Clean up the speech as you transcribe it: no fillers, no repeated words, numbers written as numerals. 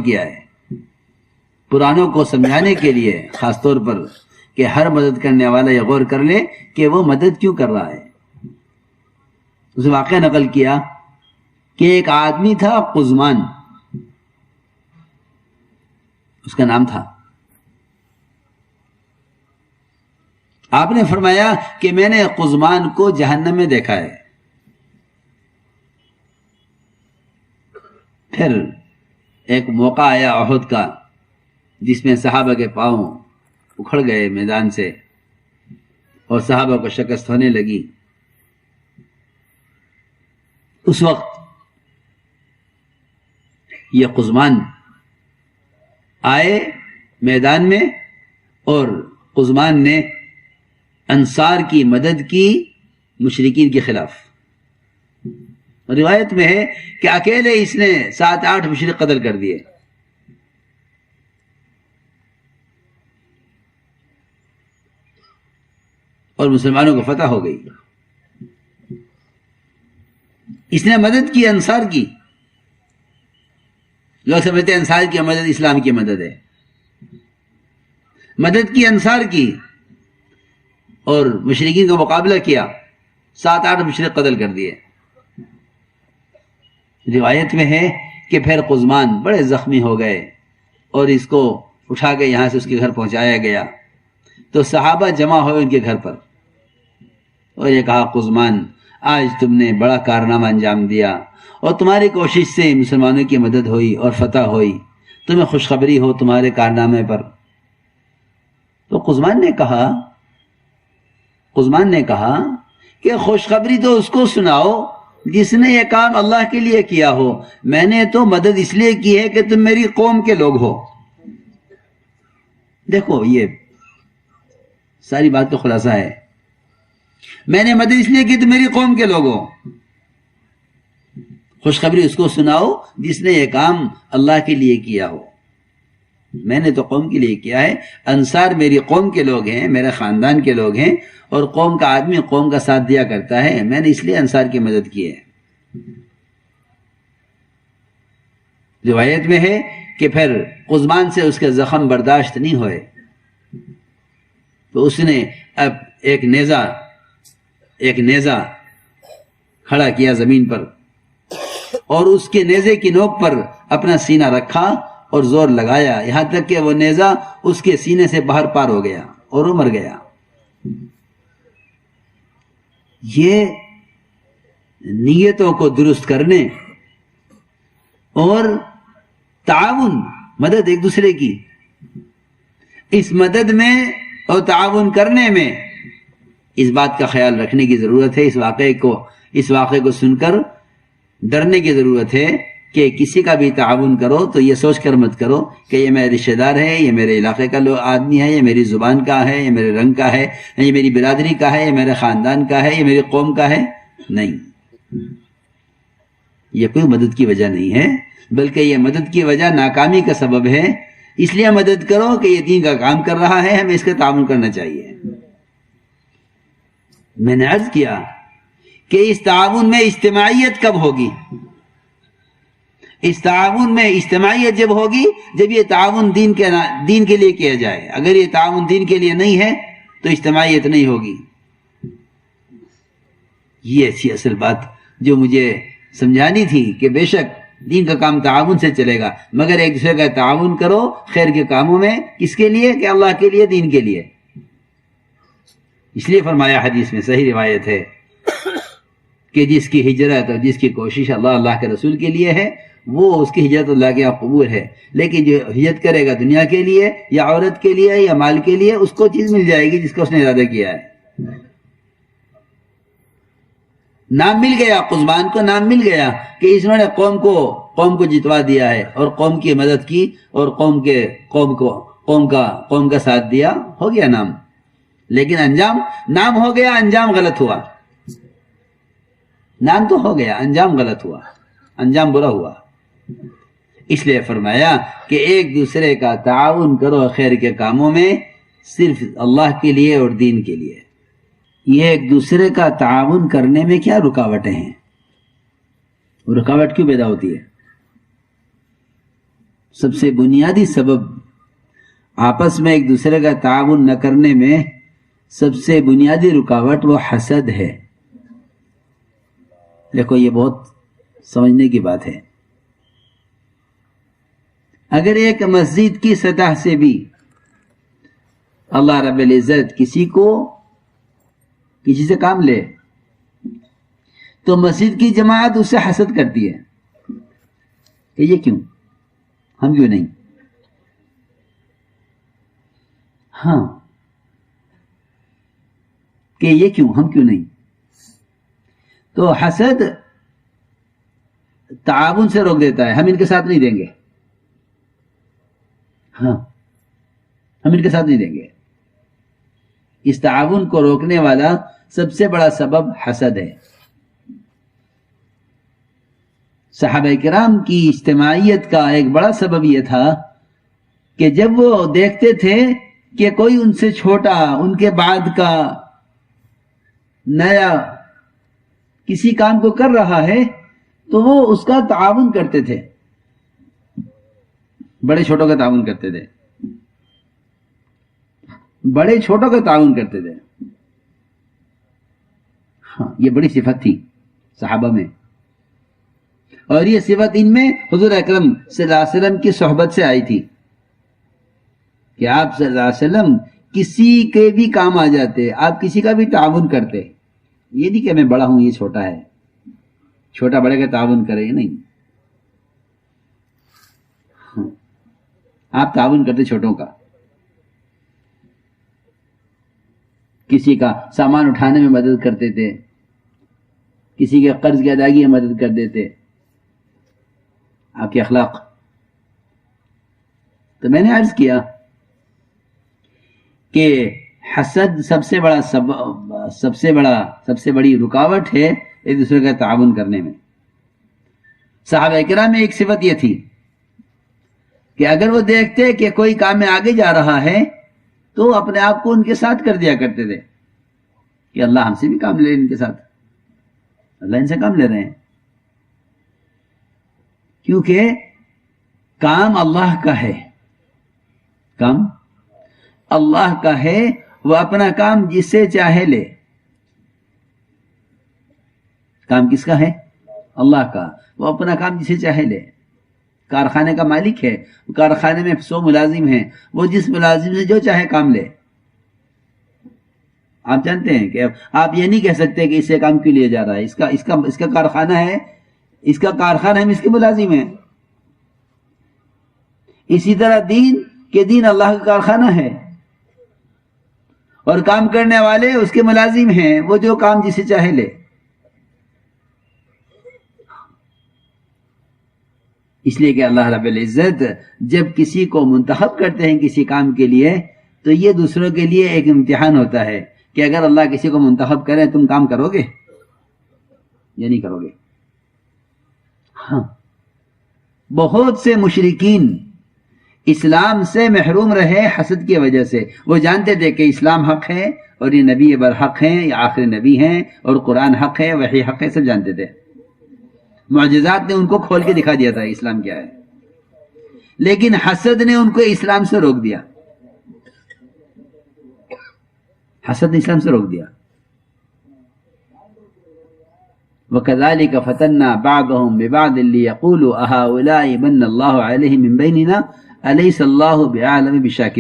کیا ہے پرانوں کو سمجھانے کے لیے، خاص طور پر کہ ہر مدد کرنے والا یہ غور کر لے کہ وہ مدد کیوں کر رہا ہے۔ اسے واقعہ نقل کیا کہ ایک آدمی تھا قزمان، اس کا نام تھا۔ آپ نے فرمایا کہ میں نے قزمان کو جہنم میں دیکھا ہے۔ پھر ایک موقع آیا احد کا، جس میں صحابہ کے پاؤں اکھڑ گئے میدان سے اور صحابہ کو شکست ہونے لگی۔ اس وقت یہ قزمان آئے میدان میں اور قزمان نے انصار کی مدد کی مشرکین کے خلاف۔ روایت میں ہے کہ اکیلے اس نے 7-8 مشرک قتل کر دیے۔ اور مسلمانوں کو فتح ہو گئی۔ اس نے مدد کی انصار کی۔ لوگ سمجھتے ہیں انصار کی مدد اسلام کی مدد ہے۔ مدد کی انصار کی اور مشرکین کا مقابلہ کیا، 7-8 مشرک قتل کر دیے۔ روایت میں ہے کہ پھر قزمان بڑے زخمی ہو گئے اور اس کو اٹھا کے یہاں سے اس کے گھر پہنچایا گیا تو صحابہ جمع ہوئے ان کے گھر پر اور یہ کہا قزمان آج تم نے بڑا کارنامہ انجام دیا اور تمہاری کوشش سے مسلمانوں کی مدد ہوئی اور فتح ہوئی، تمہیں خوشخبری ہو تمہارے کارنامے پر۔ تو قزمان نے کہا کہ خوشخبری تو اس کو سناؤ جس نے یہ کام اللہ کے لیے کیا ہو، میں نے تو مدد اس لیے کی ہے کہ تم میری قوم کے لوگ ہو۔ دیکھو یہ ساری بات کا خلاصہ ہے، میں نے مدد اس لیے کی تم میری قوم کے لوگ ہو۔ خوشخبری اس کو سناؤ جس نے یہ کام اللہ کے لیے کیا ہو، میں نے تو قوم کے لیے کیا ہے۔ انصار میری قوم کے لوگ ہیں، میرے خاندان کے لوگ ہیں، اور قوم کا آدمی قوم کا ساتھ دیا کرتا ہے، میں نے اس لیے انصار کی مدد کی ہے۔ روایت میں ہے کہ پھر قزمان سے اس کے زخم برداشت نہیں ہوئے تو اس نے اب ایک نیزہ کھڑا کیا زمین پر اور اس کے نیزے کی نوک پر اپنا سینہ رکھا اور زور لگایا، یہاں تک کہ وہ نیزہ اس کے سینے سے باہر پار ہو گیا اور وہ مر گیا۔ یہ نیتوں کو درست کرنے اور تعاون، مدد ایک دوسرے کی، اس مدد میں اور تعاون کرنے میں اس بات کا خیال رکھنے کی ضرورت ہے۔ اس واقعے کو سن کر ڈرنے کی ضرورت ہے کہ کسی کا بھی تعاون کرو تو یہ سوچ کر مت کرو کہ یہ میرے رشتہ دار ہے، یہ میرے علاقے کا آدمی ہے، یہ میری زبان کا ہے، یہ میرے رنگ کا ہے، یہ میری برادری کا ہے، یہ میرے خاندان کا ہے، یہ میری قوم کا ہے۔ نہیں، یہ کوئی مدد کی وجہ نہیں ہے، بلکہ یہ مدد کی وجہ ناکامی کا سبب ہے۔ اس لیے مدد کرو کہ یہ دین کا کام کر رہا ہے، ہمیں اس کا تعاون کرنا چاہیے۔ میں نے عرض کیا کہ اس تعاون میں اجتماعیت کب ہوگی؟ اس تعاون میں اجتماعیت جب ہوگی جب یہ تعاون دین کے لیے کیا جائے۔ اگر یہ تعاون دین کے لیے نہیں ہے تو اجتماعیت نہیں ہوگی۔ یہ تھی اصل بات جو مجھے سمجھانی تھی کہ بے شک دین کا کام تعاون سے چلے گا، مگر ایک دوسرے کا تعاون کرو خیر کے کاموں میں۔ کس کے لیے؟ کہ اللہ کے لیے، دین کے لیے۔ اس لیے فرمایا حدیث میں، صحیح روایت ہے کہ جس کی ہجرت اور جس کی کوشش اللہ کے رسول کے لیے ہے وہ اس کی ہجرت اللہ کے یہاں قبول ہے، لیکن جو ہجرت کرے گا دنیا کے لیے یا عورت کے لیے یا مال کے لیے، اس کو چیز مل جائے گی جس کا اس نے ارادہ کیا ہے۔ نام مل گیا، قزمان کو نام مل گیا کہ اس نے قوم کو جتوا دیا ہے اور قوم کی مدد کی اور قوم کا ساتھ دیا، ہو گیا نام۔ لیکن نام ہو گیا، انجام غلط ہوا۔ نام تو ہو گیا، انجام غلط ہوا، انجام برا ہوا۔ اس لیے فرمایا کہ ایک دوسرے کا تعاون کرو خیر کے کاموں میں، صرف اللہ کے لیے اور دین کے لیے۔ یہ ایک دوسرے کا تعاون کرنے میں کیا رکاوٹیں ہیں؟ رکاوٹ کیوں پیدا ہوتی ہے؟ سب سے بنیادی سبب آپس میں ایک دوسرے کا تعاون نہ کرنے میں سب سے بنیادی رکاوٹ وہ حسد ہے. دیکھو یہ بہت سمجھنے کی بات ہے. اگر ایک مسجد کی سطح سے بھی اللہ رب العزت کسی سے کام لے تو مسجد کی جماعت اس سے حسد کرتی ہے کہ یہ کیوں، ہم کیوں نہیں. ہاں کہ یہ کیوں، ہم کیوں نہیں. تو حسد تعاون سے روک دیتا ہے. ہم ان کے ساتھ نہیں دیں گے، ہاں ہم ان کے ساتھ نہیں دیں گے. اس تعاون کو روکنے والا سب سے بڑا سبب حسد ہے. صحابہ کرام کی اجتماعیت کا ایک بڑا سبب یہ تھا کہ جب وہ دیکھتے تھے کہ کوئی ان سے چھوٹا، ان کے بعد کا نیا کسی کام کو کر رہا ہے تو وہ اس کا تعاون کرتے تھے، بڑے چھوٹوں کا تعاون کرتے تھے، بڑے چھوٹوں کا تعاون کرتے تھے. ہاں یہ بڑی صفت تھی صحابہ میں، اور یہ صفت ان میں حضور اکرم صلی اللہ علیہ وسلم کی صحبت سے آئی تھی کہ آپ صلی اللہ علیہ وسلم کسی کے بھی کام آ جاتے، آپ کسی کا بھی تعاون کرتے. یہ نہیں کہ میں بڑا ہوں یہ چھوٹا ہے، چھوٹا بڑے کا تعاون کرے، نہیں، آپ تعاون کرتے چھوٹوں کا. کسی کا سامان اٹھانے میں مدد کرتے تھے، کسی کے قرض کی ادائیگی میں مدد کر دیتے. آپ کے اخلاق. تو میں نے عرض کیا کہ حسد سب سے بڑی رکاوٹ ہے ایک دوسرے کا تعاون کرنے میں. صحابہ کرام میں ایک صفت یہ تھی کہ اگر وہ دیکھتے کہ کوئی کام میں آگے جا رہا ہے تو اپنے آپ کو ان کے ساتھ کر دیا کرتے تھے کہ اللہ ہم سے بھی کام لے، ان کے ساتھ اللہ ان سے کام لے رہے ہیں. کیونکہ کام اللہ کا ہے، کام اللہ کا ہے، وہ اپنا کام جس سے چاہے لے. کام کس کا ہے؟ اللہ کا. وہ اپنا کام جسے چاہے لے. کارخانے کا مالک ہے، کارخانے میں 100 ملازم ہیں، وہ جس ملازم سے جو چاہے کام لے. آپ جانتے ہیں کہ آپ یہ نہیں کہہ سکتے کہ اس سے کام کیوں لیا جا رہا ہے، اس کا کارخانہ ہے، اس کا کارخانہ ہم اس کے ملازم ہیں. اسی طرح دین اللہ کا کارخانہ ہے اور کام کرنے والے اس کے ملازم ہیں، وہ جو کام جسے چاہے لے. اس لیے کہ اللہ رب العزت جب کسی کو منتخب کرتے ہیں کسی کام کے لیے تو یہ دوسروں کے لیے ایک امتحان ہوتا ہے کہ اگر اللہ کسی کو منتخب کرے تم کام کرو گے یا نہیں کرو گے. ہاں بہت سے مشرکین اسلام سے محروم رہے حسد کی وجہ سے. وہ جانتے تھے کہ اسلام حق ہے اور یہ نبی برحق ہیں، یہ آخری نبی ہیں، اور قرآن حق ہے، وحی حق ہے، سب جانتے تھے. معجزات نے ان کو کھول کے دکھا دیا تھا اسلام کیا ہے، لیکن حسد نے ان کو اسلام سے روک دیا. حسد نے اسلام سے روک دیا. وَكَذَلِكَ فَتَنَّا بَعْضَهُمْ بِبَعْضٍ لِيَقُولُوا أَهَؤُلَاءِ مَنَّ اللَّهُ عَلَيْهِمْ مِنْ بَيْنِنَا أَلَيْسَ اللَّهُ بِأَعْلَمَ بِالشَّاكِرِينَ.